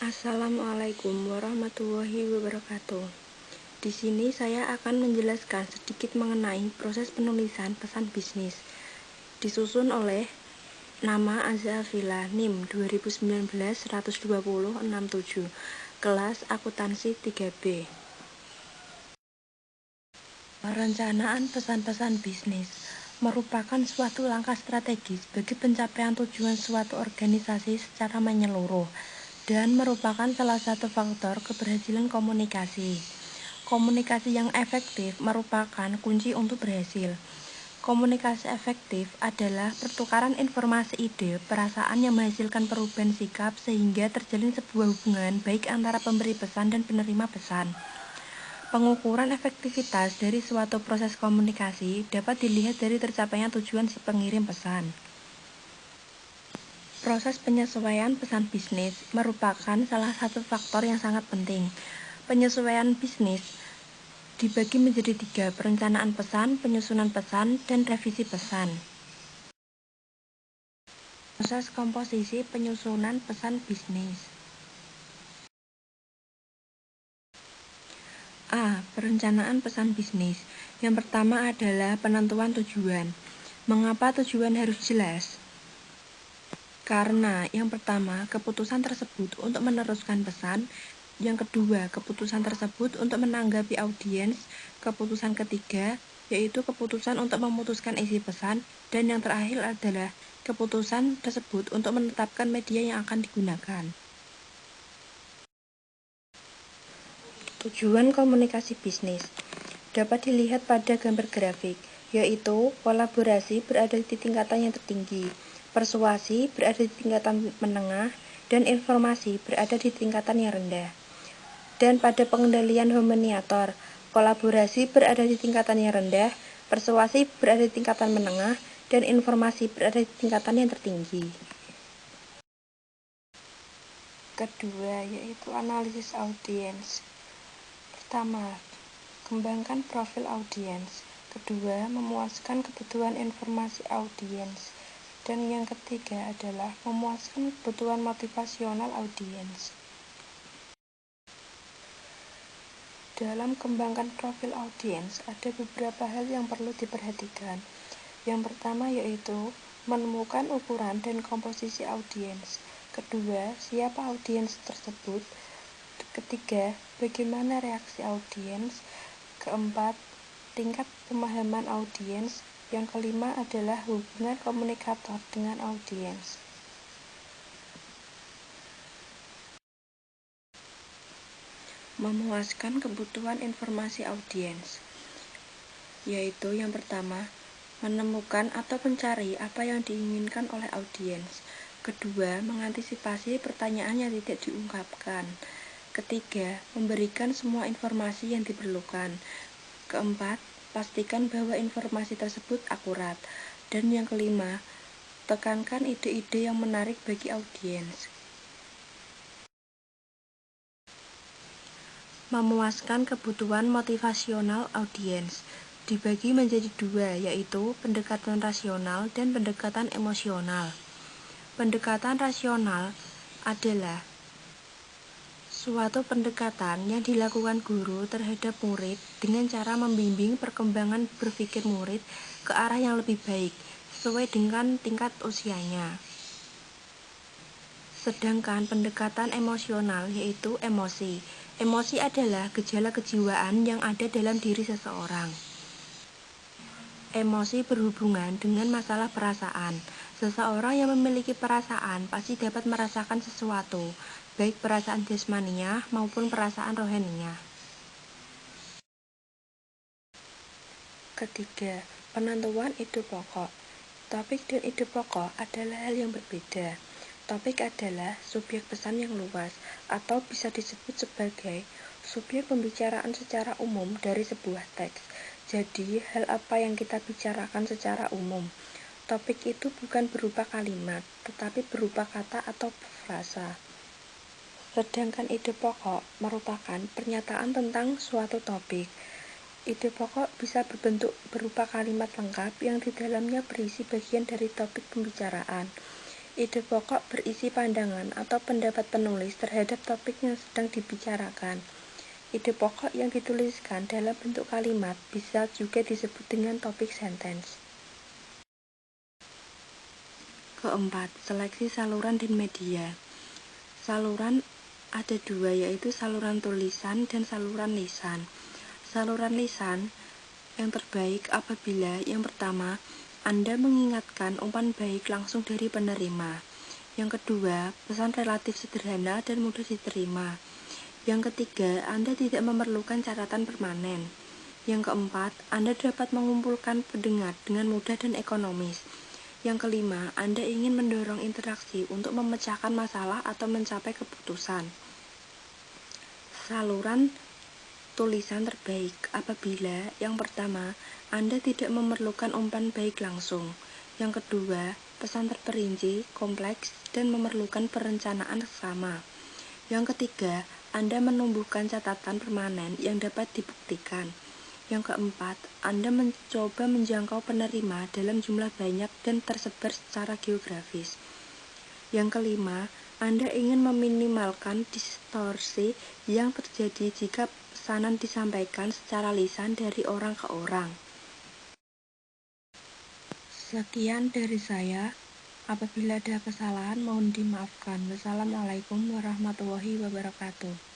Assalamualaikum warahmatullahi wabarakatuh. Di sini saya akan menjelaskan sedikit mengenai proses penulisan pesan bisnis. Disusun oleh nama Azafila NIM 2019-120-67, kelas akuntansi 3B. Perencanaan pesan-pesan bisnis merupakan suatu langkah strategis bagi pencapaian tujuan suatu organisasi secara menyeluruh dan merupakan salah satu faktor keberhasilan komunikasi. Komunikasi yang efektif merupakan kunci untuk berhasil. Komunikasi efektif adalah pertukaran informasi, ide, perasaan yang menghasilkan perubahan sikap sehingga terjalin sebuah hubungan baik antara pemberi pesan dan penerima pesan. Pengukuran efektivitas dari suatu proses komunikasi dapat dilihat dari tercapainya tujuan si pengirim pesan. Proses penyesuaian pesan bisnis merupakan salah satu faktor yang sangat penting. Penyesuaian bisnis dibagi menjadi 3, perencanaan pesan, penyusunan pesan, dan revisi pesan. Proses komposisi penyusunan pesan bisnis. A. Perencanaan pesan bisnis. Yang pertama adalah penentuan tujuan. Mengapa tujuan harus jelas? Karena yang pertama, keputusan tersebut untuk meneruskan pesan. Yang kedua, keputusan tersebut untuk menanggapi audiens. Keputusan ketiga, yaitu keputusan untuk memutuskan isi pesan. Dan yang terakhir adalah keputusan tersebut untuk menetapkan media yang akan digunakan. Tujuan komunikasi bisnis dapat dilihat pada gambar grafik, yaitu kolaborasi berada di tingkatan yang tertinggi, persuasi berada di tingkatan menengah, dan informasi berada di tingkatan yang rendah. Dan pada pengendalian humaniator, kolaborasi berada di tingkatan yang rendah, persuasi berada di tingkatan menengah, dan informasi berada di tingkatan yang tertinggi. Kedua, yaitu analisis audiens. Pertama, kembangkan profil audiens. Kedua, memuaskan kebutuhan informasi audiens. Dan yang ketiga adalah memuaskan kebutuhan motivasional audiens. Dalam kembangkan profil audiens, ada beberapa hal yang perlu diperhatikan. Yang pertama yaitu menemukan ukuran dan komposisi audiens. Kedua, siapa audiens tersebut. Ketiga, bagaimana reaksi audiens. Keempat, tingkat pemahaman audiens. Yang kelima adalah hubungan komunikator dengan audiens. Memuaskan kebutuhan informasi audiens, yaitu yang pertama, menemukan atau mencari apa yang diinginkan oleh audiens. Kedua, mengantisipasi pertanyaan yang tidak diungkapkan. Ketiga, memberikan semua informasi yang diperlukan. Keempat, pastikan bahwa informasi tersebut akurat. Dan yang kelima, tekankan ide-ide yang menarik bagi audiens. Memuaskan kebutuhan motivasional audiens dibagi menjadi 2, yaitu pendekatan rasional dan pendekatan emosional. Pendekatan rasional adalah suatu pendekatan yang dilakukan guru terhadap murid dengan cara membimbing perkembangan berpikir murid ke arah yang lebih baik sesuai dengan tingkat usianya. Sedangkan pendekatan emosional yaitu emosi. Emosi adalah gejala kejiwaan yang ada dalam diri seseorang. Emosi berhubungan dengan masalah perasaan. Seseorang yang memiliki perasaan pasti dapat merasakan sesuatu, baik perasaan jasmaniah maupun perasaan rohaniah. Ketiga, penentuan ide pokok. Topik dan ide pokok adalah hal yang berbeda. Topik adalah subjek pesan yang luas, atau bisa disebut sebagai subjek pembicaraan secara umum dari sebuah teks. Jadi, hal apa yang kita bicarakan secara umum. Topik itu bukan berupa kalimat, tetapi berupa kata atau frasa. Sedangkan ide pokok merupakan pernyataan tentang suatu topik. Ide pokok bisa berbentuk berupa kalimat lengkap yang di dalamnya berisi bagian dari topik pembicaraan. Ide pokok berisi pandangan atau pendapat penulis terhadap topik yang sedang dibicarakan. Ide pokok yang dituliskan dalam bentuk kalimat bisa juga disebut dengan topik sentence. Keempat, seleksi saluran dan media. Saluran ada dua, yaitu saluran tulisan dan saluran lisan. Saluran lisan yang terbaik apabila yang pertama, Anda mengingatkan umpan baik langsung dari penerima. Yang kedua, pesan relatif sederhana dan mudah diterima. Yang ketiga, Anda tidak memerlukan catatan permanen. Yang keempat, Anda dapat mengumpulkan pendengar dengan mudah dan ekonomis. Yang kelima, Anda ingin mendorong interaksi untuk memecahkan masalah atau mencapai keputusan. Saluran tulisan terbaik apabila yang pertama, Anda tidak memerlukan umpan baik langsung. Yang kedua, pesan terperinci, kompleks, dan memerlukan perencanaan seksama. Yang ketiga, Anda menumbuhkan catatan permanen yang dapat dibuktikan. Yang keempat, Anda mencoba menjangkau penerima dalam jumlah banyak dan tersebar secara geografis. Yang kelima, Anda ingin meminimalkan distorsi yang terjadi jika pesanan disampaikan secara lisan dari orang ke orang. Sekian dari saya. Apabila ada kesalahan, mohon dimaafkan. Wassalamualaikum warahmatullahi wabarakatuh.